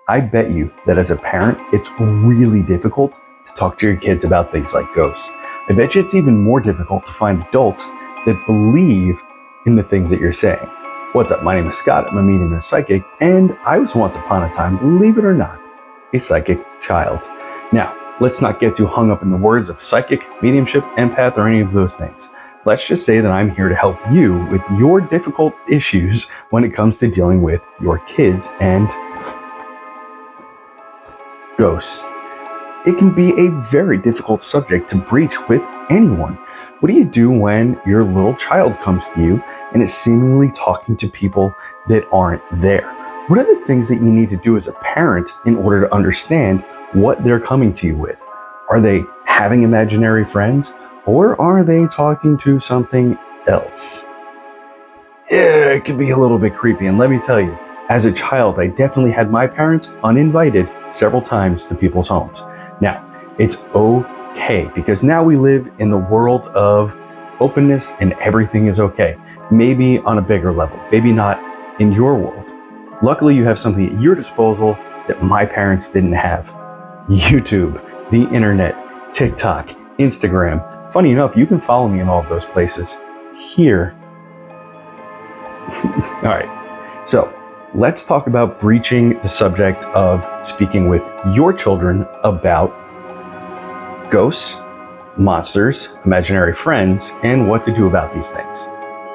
I bet you that as a parent, it's really difficult to talk to your kids about things like ghosts. I bet you it's even more difficult to find adults that believe in the things that you're saying. What's up? My name is Scott. I'm a medium and a psychic, and I was once upon a time, believe it or not, a psychic child. Now, let's not get too hung up in the words of psychic, mediumship, empath, or any of those things. Let's just say that I'm here to help you with your difficult issues when it comes to dealing with your kids and ghosts. It can be a very difficult subject to breach with anyone. What do you do when your little child comes to you and is seemingly talking to people that aren't there? What are the things that you need to do as a parent in order to understand what they're coming to you with? Are they having imaginary friends, or are they talking to something else? Yeah, it can be a little bit creepy, and let me tell you, as a child, I definitely had my parents uninvited several times to people's homes. Now, it's okay, because now we live in the world of openness and everything is okay. Maybe on a bigger level, maybe not in your world. Luckily, you have something at your disposal that my parents didn't have. YouTube, the internet, TikTok, Instagram. Funny enough, you can follow me in all of those places here. All right, so let's talk about breaching the subject of speaking with your children about ghosts, monsters, imaginary friends, and what to do about these things.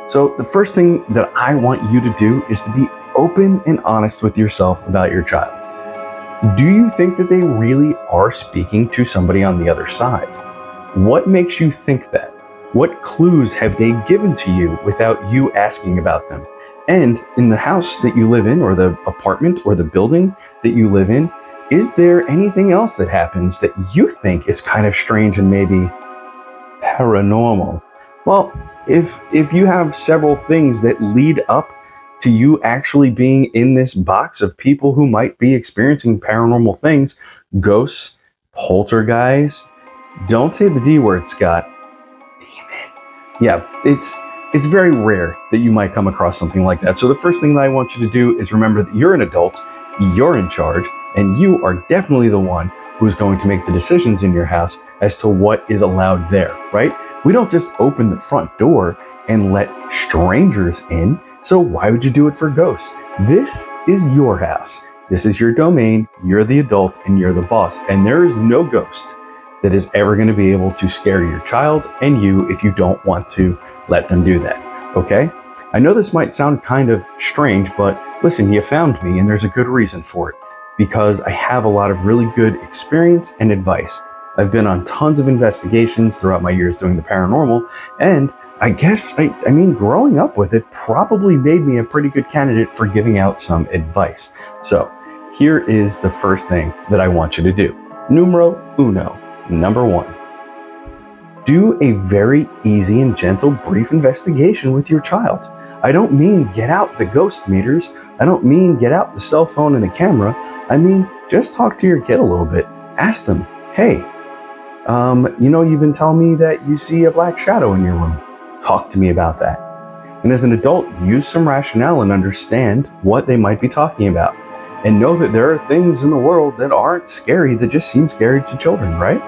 So the first thing that I want you to do is to be open and honest with yourself about your child. Do you think that they really are speaking to somebody on the other side? What makes you think that? What clues have they given to you without you asking about them? And in the house that you live in, or the apartment or the building that you live in, is there anything else that happens that you think is kind of strange and maybe paranormal? Well, if you have several things that lead up to you actually being in this box of people who might be experiencing paranormal things, ghosts, poltergeist, don't say the D word, Scott. Damn it. Yeah, it's very rare that you might come across something like that. So the first thing that I want you to do is remember that you're an adult, you're in charge, and you are definitely the one who's going to make the decisions in your house as to what is allowed there, right? We don't just open the front door and let strangers in. So why would you do it for ghosts? This is your house. This is your domain. You're the adult and you're the boss. And there is no ghost that is ever going to be able to scare your child and you if you don't want to let them do that. Okay? I know this might sound kind of strange, but listen, you found me and there's a good reason for it, because I have a lot of really good experience and advice. I've been on tons of investigations throughout my years doing the paranormal, and I guess, I mean, growing up with it probably made me a pretty good candidate for giving out some advice. So here is the first thing that I want you to do. Numero uno. Number one. Do a very easy and gentle brief investigation with your child. I don't mean get out the ghost meters. I don't mean get out the cell phone and the camera. I mean, just talk to your kid a little bit. Ask them, hey, you've been telling me that you see a black shadow in your room. Talk to me about that. And as an adult, use some rationale and understand what they might be talking about. And know that there are things in the world that aren't scary, that just seem scary to children, right?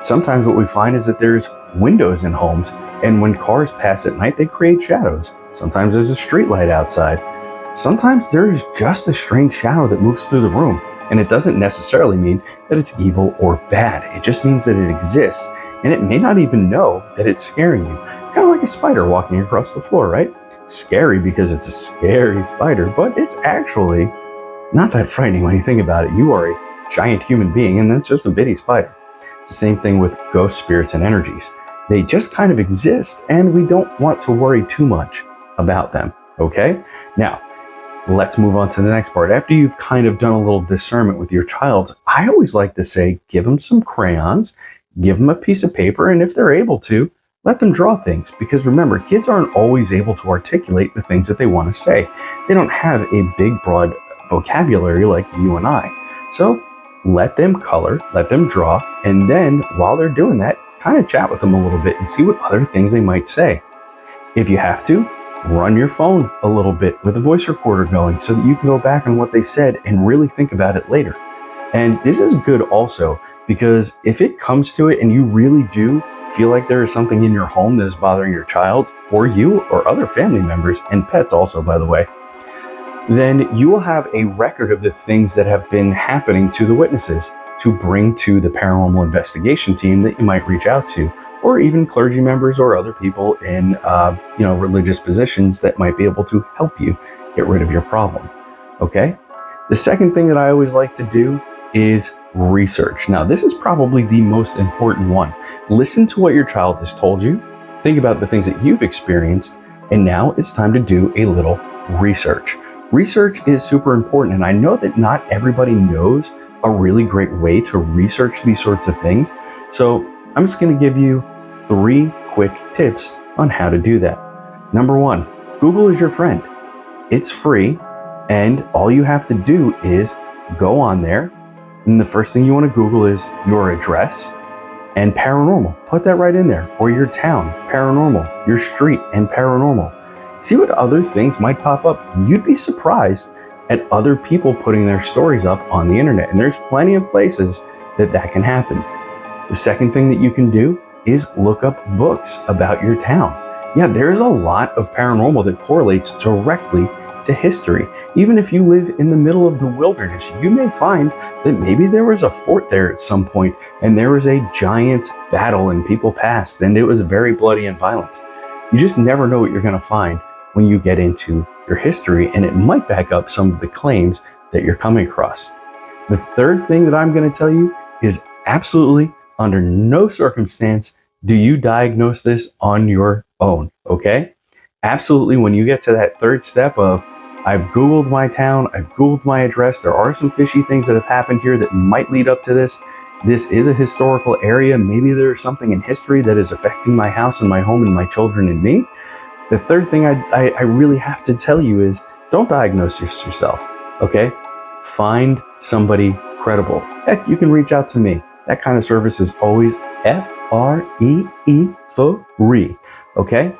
Sometimes what we find is that there's windows in homes, and when cars pass at night, they create shadows. Sometimes there's a street light outside. Sometimes there's just a strange shadow that moves through the room. And it doesn't necessarily mean that it's evil or bad. It just means that it exists, and it may not even know that it's scaring you. Kind of like a spider walking across the floor, right? Scary because it's a scary spider, but it's actually not that frightening when you think about it. You are a giant human being, and that's just a bitty spider. It's the same thing with ghost spirits and energies. They just kind of exist, and we don't want to worry too much about them, okay? Now, let's move on to the next part. After you've kind of done a little discernment with your child, I always like to say, give them some crayons, give them a piece of paper, and if they're able to, let them draw things. Because remember, kids aren't always able to articulate the things that they want to say. They don't have a big, broad vocabulary like you and I. So let them color, let them draw, and then while they're doing that, kind of chat with them a little bit and see what other things they might say. If you have to, run your phone a little bit with a voice recorder going so that you can go back on what they said and really think about it later. And this is good also because if it comes to it and you really do feel like there is something in your home that is bothering your child or you or other family members, and pets also, by the way, then you will have a record of the things that have been happening to the witnesses to bring to the paranormal investigation team that you might reach out to, or even clergy members or other people in religious positions that might be able to help you get rid of your problem. Okay? The second thing that I always like to do is research. Now, this is probably the most important one. Listen to what your child has told you, think about the things that you've experienced, and now it's time to do a little research. Research is super important, and I know that not everybody knows a really great way to research these sorts of things. So I'm just going to give you 3 quick tips on how to do that. Number 1, Google is your friend. It's free, and all you have to do is go on there, and the first thing you want to Google is your address and paranormal. Put that right in there. Or your town, paranormal, your street, and paranormal. See what other things might pop up. You'd be surprised at other people putting their stories up on the internet, and there's plenty of places that can happen. The second thing that you can do is look up books about your town. Yeah, there's a lot of paranormal that correlates directly to history. Even if you live in the middle of the wilderness, you may find that maybe there was a fort there at some point and there was a giant battle and people passed and it was very bloody and violent. You just never know what you're going to find when you get into your history, and it might back up some of the claims that you're coming across. The third thing that I'm going to tell you is absolutely under no circumstance do you diagnose this on your own, okay? Absolutely, when you get to that third step of, I've Googled my town, I've Googled my address, there are some fishy things that have happened here that might lead up to this. This is a historical area. Maybe there's something in history that is affecting my house and my home and my children and me. The third thing I really have to tell you is don't diagnose this yourself, okay? Find somebody credible. Heck, you can reach out to me. That kind of service is always FREE, free, okay?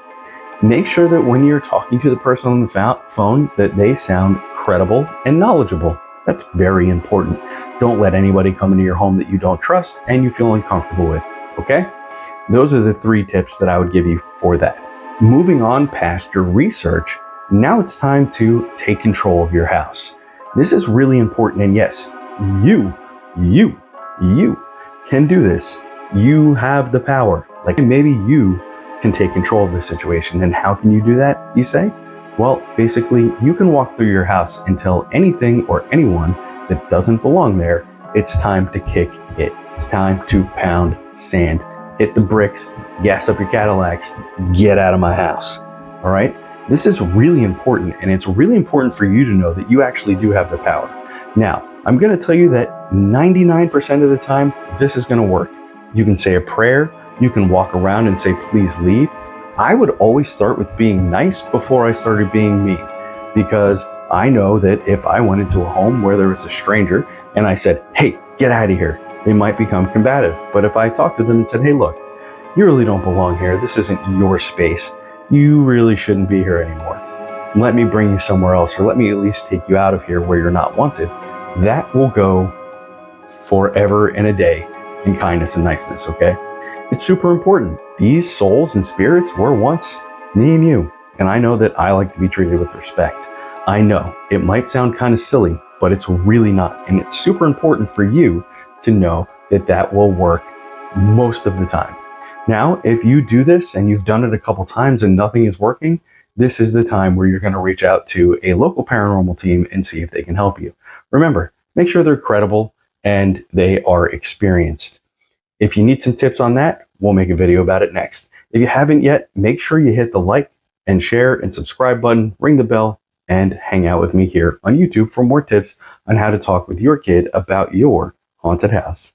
Make sure that when you're talking to the person on the phone that they sound credible and knowledgeable. That's very important. Don't let anybody come into your home that you don't trust and you feel uncomfortable with, okay? Those are the 3 tips that I would give you for that. Moving on past your research, now it's time to take control of your house. This is really important, and yes, you can do this. You have the power. Like maybe you can take control of the situation. And how can you do that, you say? Well, basically, you can walk through your house and tell anything or anyone that doesn't belong there, it's time to kick it. It's time to pound sand. Hit the bricks, gas up your Cadillacs, get out of my house. All right? This is really important, and it's really important for you to know that you actually do have the power. Now, I'm going to tell you that 99% of the time, this is going to work. You can say a prayer, you can walk around and say, please leave. I would always start with being nice before I started being mean, because I know that if I went into a home where there was a stranger and I said, hey, get out of here, they might become combative. But if I talked to them and said, hey, look, you really don't belong here. This isn't your space. You really shouldn't be here anymore. Let me bring you somewhere else, or let me at least take you out of here where you're not wanted. That will go forever and a day in kindness and niceness, okay? It's super important. These souls and spirits were once me and you, and I know that I like to be treated with respect. I know it might sound kind of silly, but it's really not, and it's super important for you to know that that will work most of the time. Now, if you do this and you've done it a couple times and nothing is working, this is the time where you're going to reach out to a local paranormal team and see if they can help you. Remember, make sure they're credible and they are experienced. If you need some tips on that, we'll make a video about it next. If you haven't yet, make sure you hit the like and share and subscribe button, ring the bell, and hang out with me here on YouTube for more tips on how to talk with your kid about your haunted house.